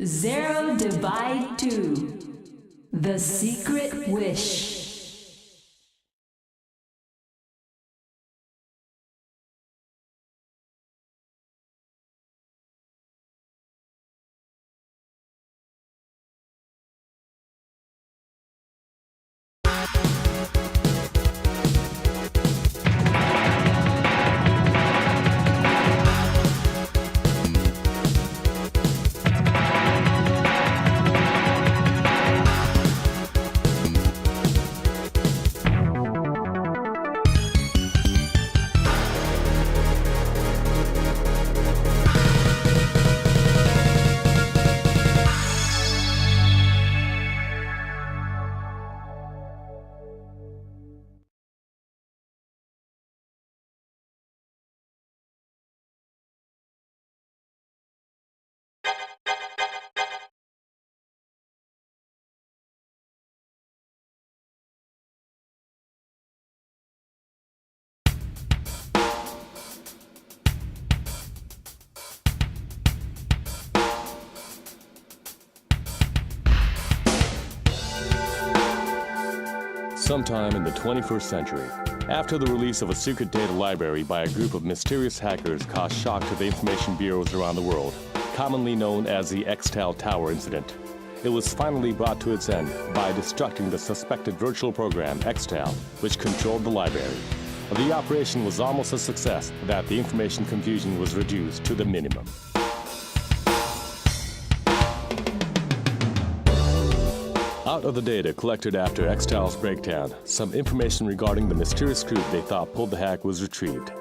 0 divide 2. The secret wish. Sometime in the 21st century, after the release of a secret data library by a group of mysterious hackers caused shock to the information bureaus around the world, commonly known as the Xtal Tower incident, it was finally brought to its end by destructing the suspected virtual program Xtal, which controlled the library. The operation was almost a success that the information confusion was reduced to the minimum. Out of the data collected after Xtal's breakdown, some information regarding the mysterious group they thought pulled the hack was retrieved.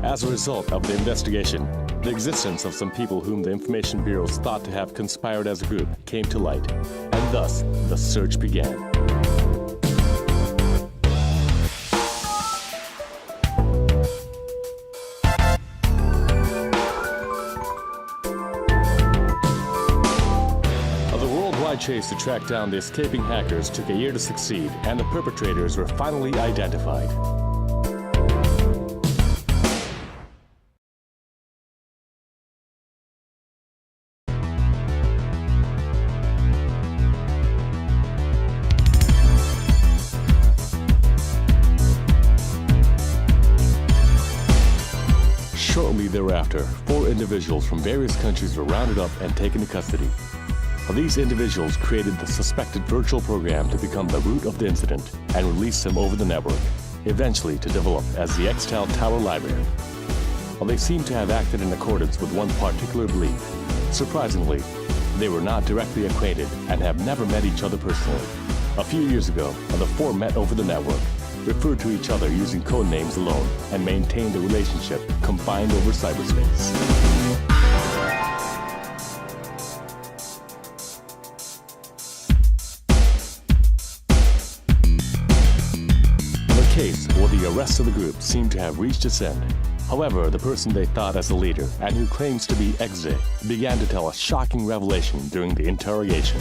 As a result of the investigation, the existence of some people whom the information bureaus thought to have conspired as a group came to light, and thus the search began. Chase to track down the escaping hackers took a year to succeed, and the perpetrators were finally identified. Shortly thereafter, 4 individuals from various countries were rounded up and taken into custody. These individuals created the suspected virtual program to become the root of the incident and released them over the network, eventually to develop as the Xtal Tower Library. While they seem to have acted in accordance with one particular belief, surprisingly, they were not directly acquainted and have never met each other personally. A few years ago, the 4 met over the network, referred to each other using code names alone, and maintained a relationship confined over cyberspace. Where the arrest of the group seemed to have reached its end. However, the person they thought as the leader, and who claims to be Exe, began to tell a shocking revelation during the interrogation.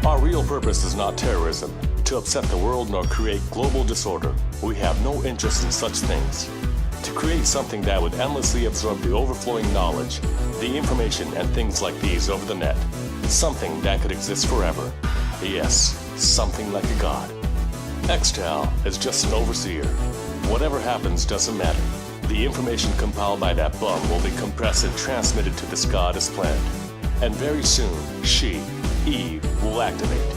Our real purpose is not terrorism, to upset the world nor create global disorder. We have no interest in such things. To create something that would endlessly absorb the overflowing knowledge, the information and things like these over the net. Something that could exist forever. Yes, something like a god. Xtal is just an overseer. Whatever happens doesn't matter. The information compiled by that bum will be compressed and transmitted to this god as planned. And very soon, she, Eve, will activate.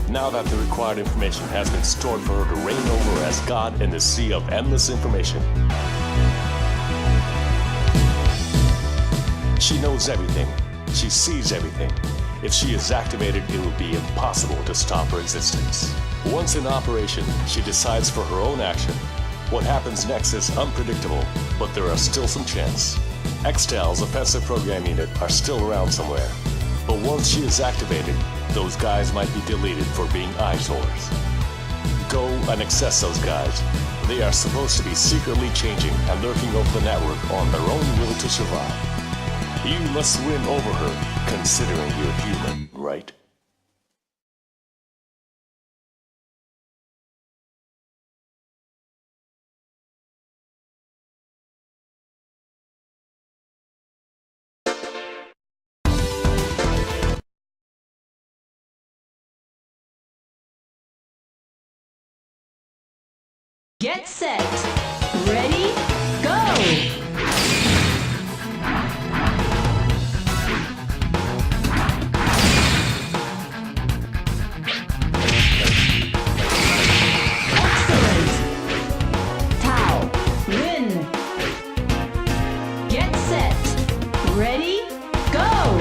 Now that the required information has been stored for her to reign over as god in the sea of endless information. She knows everything. She sees everything. If she is activated, it will be impossible to stop her existence. Once in operation, she decides for her own action. What happens next is unpredictable, but there are still some chance. Xtal's offensive program unit are still around somewhere. But once she is activated, those guys might be deleted for being eyesores. Go and access those guys. They are supposed to be secretly changing and lurking over the network on their own will to survive. You must win over her, considering you're human, right? Get set. Ready? Go! Ready? Go!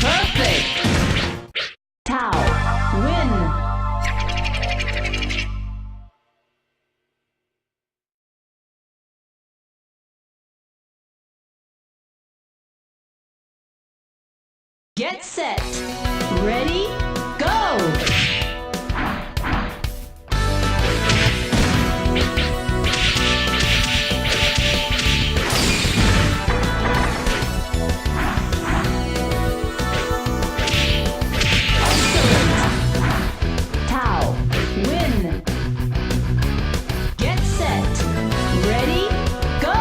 Perfect! Tao, win! Get set. Ready? Go! Excellent! Tao, win! Get set. Ready? Go!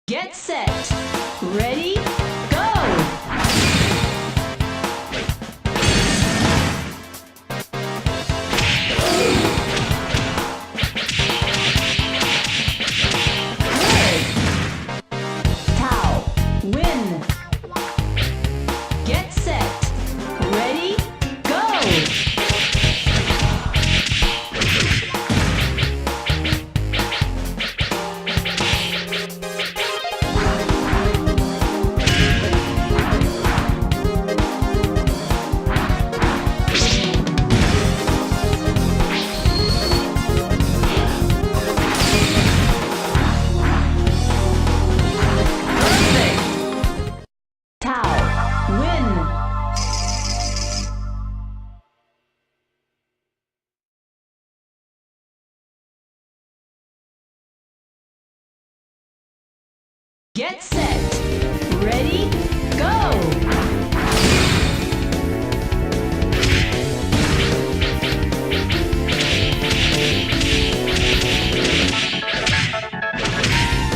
Get set. Ready? Go! Good! Tao, win! Get set. Ready? Go! Get set. Ready? Go!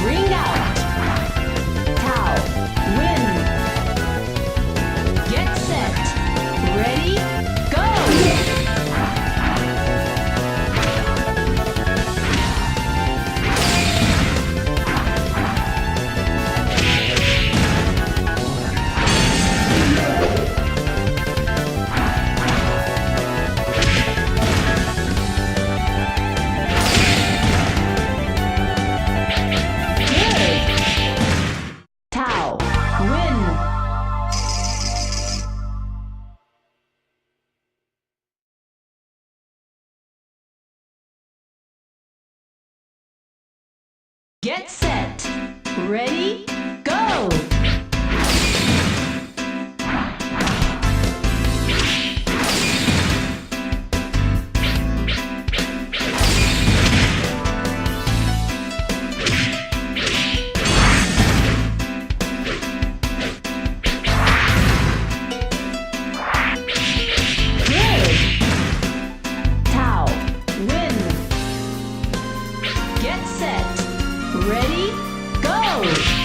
Ring out. Tao, win. Get set. Ready? Go! Get set. Ready? Go! Good! Tao, win! Get set. Ready? Go!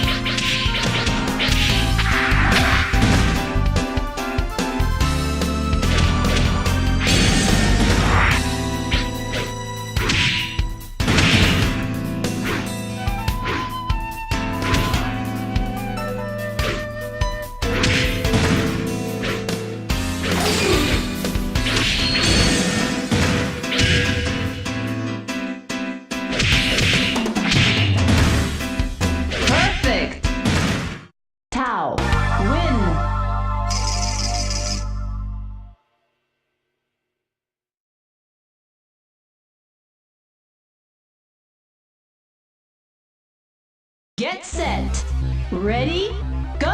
set. Ready? Go!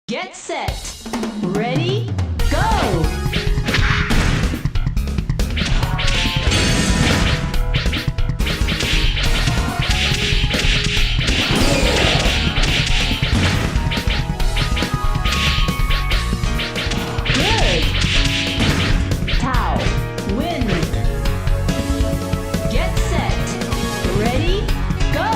Get set. Ready? Go! Good. Tao, win. Get set. Ready? Go!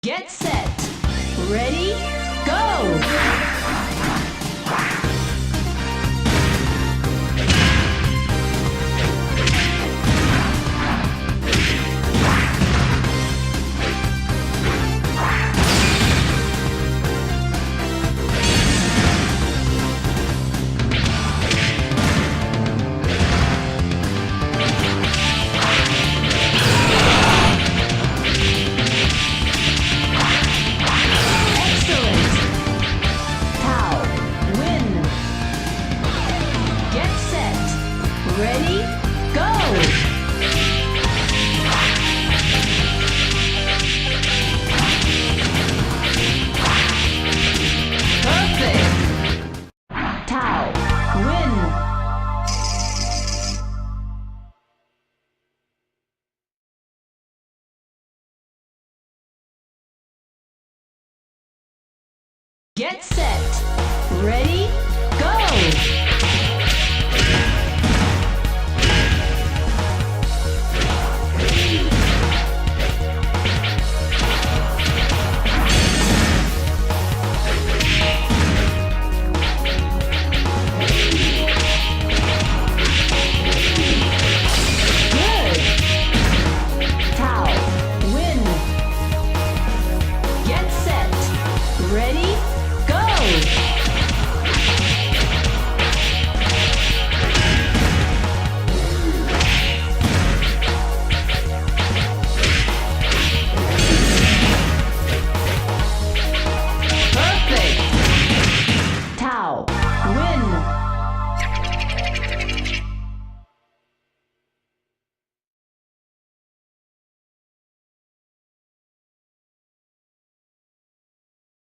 Get set. Ready? Go! Ready? Go! Perfect! Tao, win! Get set! Ready? Go!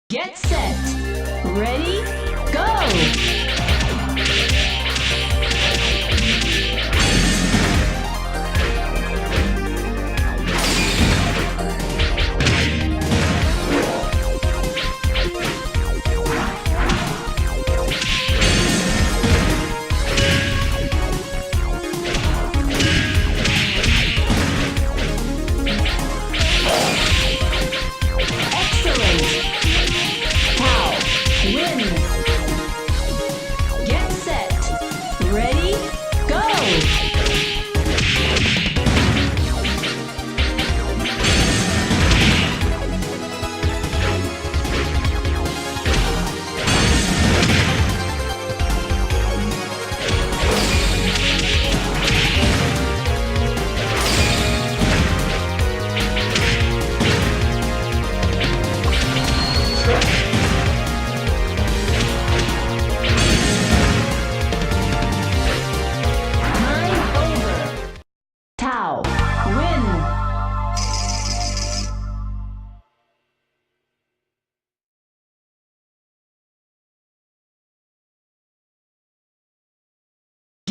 Get set. Ready? Go! Excellent! Tao, win!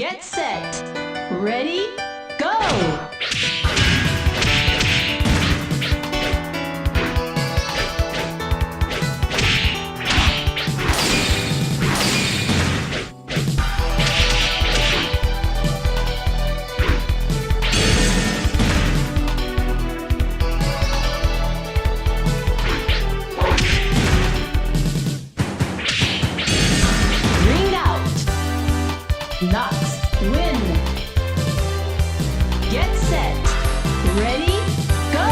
Get set. Ready, go! Knox, win. Get set. Ready, go.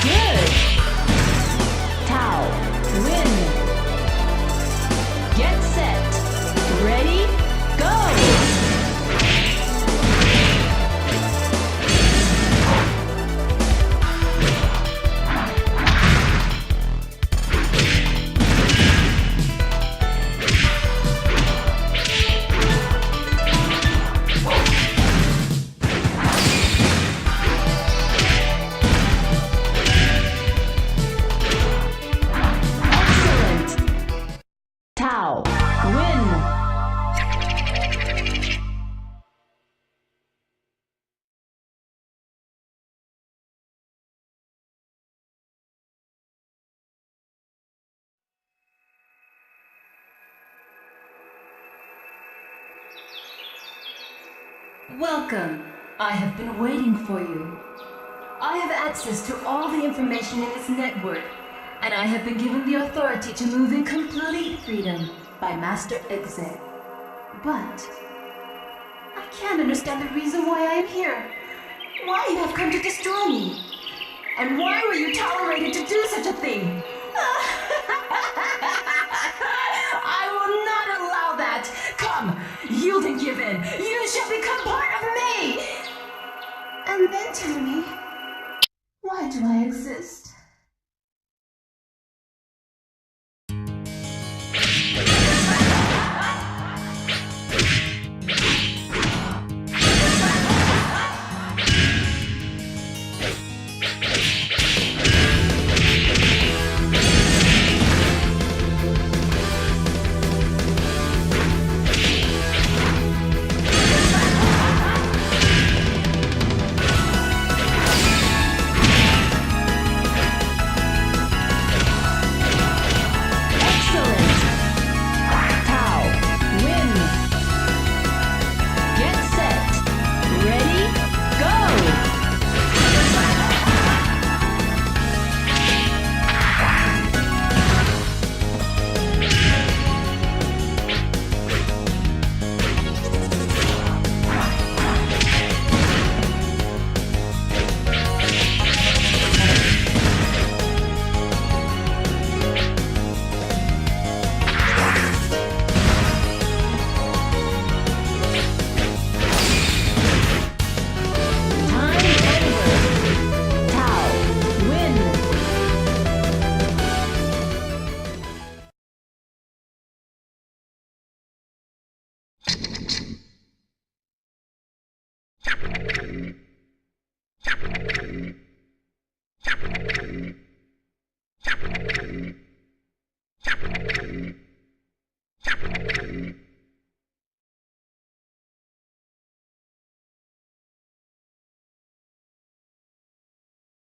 Good. Tau, win. Get set. Ready, go! Excellent! Tau, win! Welcome. I have been waiting for you. I have access to all the information in this network, and I have been given the authority to move in complete freedom by Master Exec. But I can't understand the reason why I am here. Why you have come to destroy me? And why were you tolerated to do such a thing? I will not allow that! Come, yield and give in! You shall become part of me! And then tell me, why do I exist?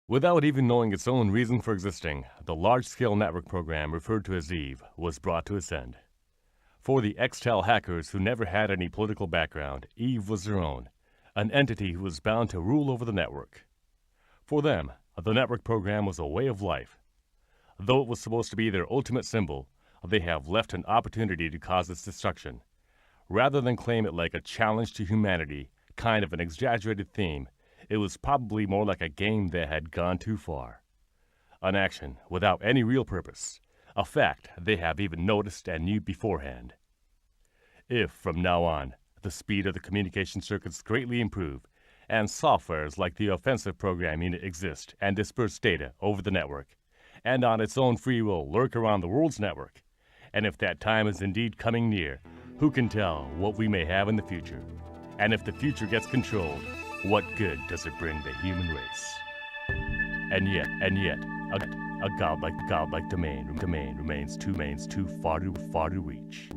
Without even knowing its own reason for existing, the large-scale network program referred to as Eve was brought to its end. For the Extel hackers who never had any political background, Eve was their own, an entity who was bound to rule over the network. For them, the network program was a way of life. Though it was supposed to be their ultimate symbol, they have left an opportunity to cause its destruction. Rather than claim it like a challenge to humanity, kind of an exaggerated theme, it was probably more like a game that had gone too far. An action without any real purpose, a fact they have even noticed and knew beforehand. If, from now on, the speed of the communication circuits greatly improve, and softwares like the offensive program unit exist and disperse data over the network, and on its own free will lurk around the world's network, and if that time is indeed coming near, Who can tell what we may have in the future? And if the future gets controlled, what good does it bring the human race? And yet, a godlike domain remains too far to reach.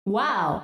Wow,